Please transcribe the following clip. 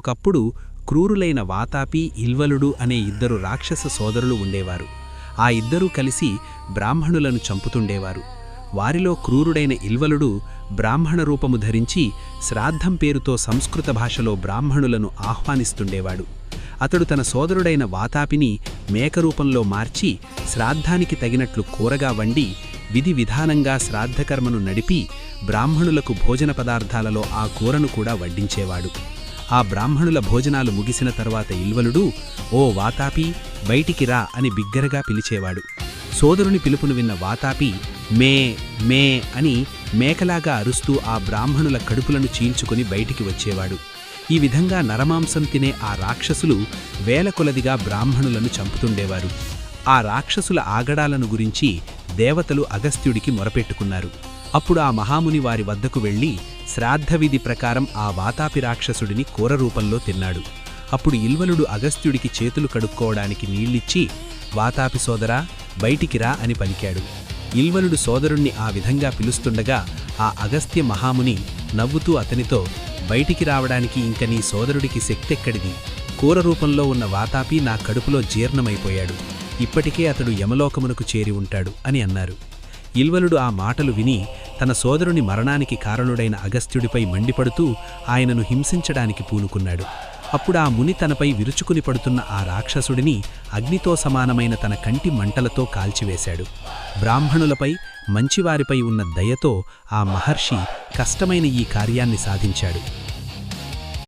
ఒకప్పుడు క్రూరులైన వాతాపి ఇల్వలుడు అనే ఇద్దరు రాక్షస సోదరులు ఉండేవారు. ఆ ఇద్దరూ కలిసి బ్రాహ్మణులను చంపుతుండేవారు. వారిలో క్రూరుడైన ఇల్వలుడు బ్రాహ్మణ రూపము ధరించి శ్రాద్ధం పేరుతో సంస్కృత భాషలో బ్రాహ్మణులను ఆహ్వానిస్తుండేవాడు. అతడు తన సోదరుడైన వాతాపిని మేకరూపంలో మార్చి శ్రాద్ధానికి తగినట్లు కూరగా వండి విధి విధానంగా శ్రాద్ధకర్మను నడిపి బ్రాహ్మణులకు భోజన పదార్థాలలో ఆ కూరను కూడా వడ్డించేవాడు. ఆ బ్రాహ్మణుల భోజనాలు ముగిసిన తరువాత ఇల్వలుడు, "ఓ వాతాపి, బయటికి రా" అని బిగ్గరగా పిలిచేవాడు. సోదరుని పిలుపును విన్న వాతాపి మే మే అని మేకలాగా అరుస్తూ ఆ బ్రాహ్మణుల కడుపులను చీల్చుకుని బయటికి వచ్చేవాడు. ఈ విధంగా నరమాంసం తినే ఆ రాక్షసులు వేల కొలదిగా బ్రాహ్మణులను చంపుతుండేవారు. ఆ రాక్షసుల ఆగడాలను గురించి దేవతలు అగస్త్యుడికి మొరపెట్టుకున్నారు. అప్పుడు ఆ మహాముని వారి వద్దకు వెళ్లి శ్రాద్ధవిధి ప్రకారం ఆ వాతాపి రాక్షసుడిని కూర రూపంలో తిన్నాడు. అప్పుడు ఇల్వలుడు అగస్త్యుడికి చేతులు కడుక్కోవడానికి నీళ్ళిచ్చి, "వాతాపి సోదరా, బయటికి రా" అని పలికాడు. ఇల్వలుడు సోదరుణ్ణి ఆ విధంగా పిలుస్తుండగా ఆ అగస్త్య మహాముని నవ్వుతూ అతనితో, "బయటికి రావడానికి ఇంక నీ సోదరుడికి శక్తెక్కడిది? కూర రూపంలో ఉన్న వాతాపి నా కడుపులో జీర్ణమైపోయాడు. ఇప్పటికే అతడు యమలోకమునకు చేరి ఉంటాడు" అని అన్నారు. ఇల్వలుడు ఆ మాటలు విని తన సోదరుని మరణానికి కారణుడైన అగస్త్యుడిపై మండిపడుతూ ఆయనను హింసించడానికి పూనుకున్నాడు. అప్పుడు ఆ ముని తనపై విరుచుకుని పడుతున్న ఆ రాక్షసుడిని అగ్నితో సమానమైన తన కంటి మంటలతో కాల్చివేశాడు. బ్రాహ్మణులపై, మంచివారిపై ఉన్న దయతో ఆ మహర్షి కష్టమైన ఈ కార్యాన్ని సాధించాడు.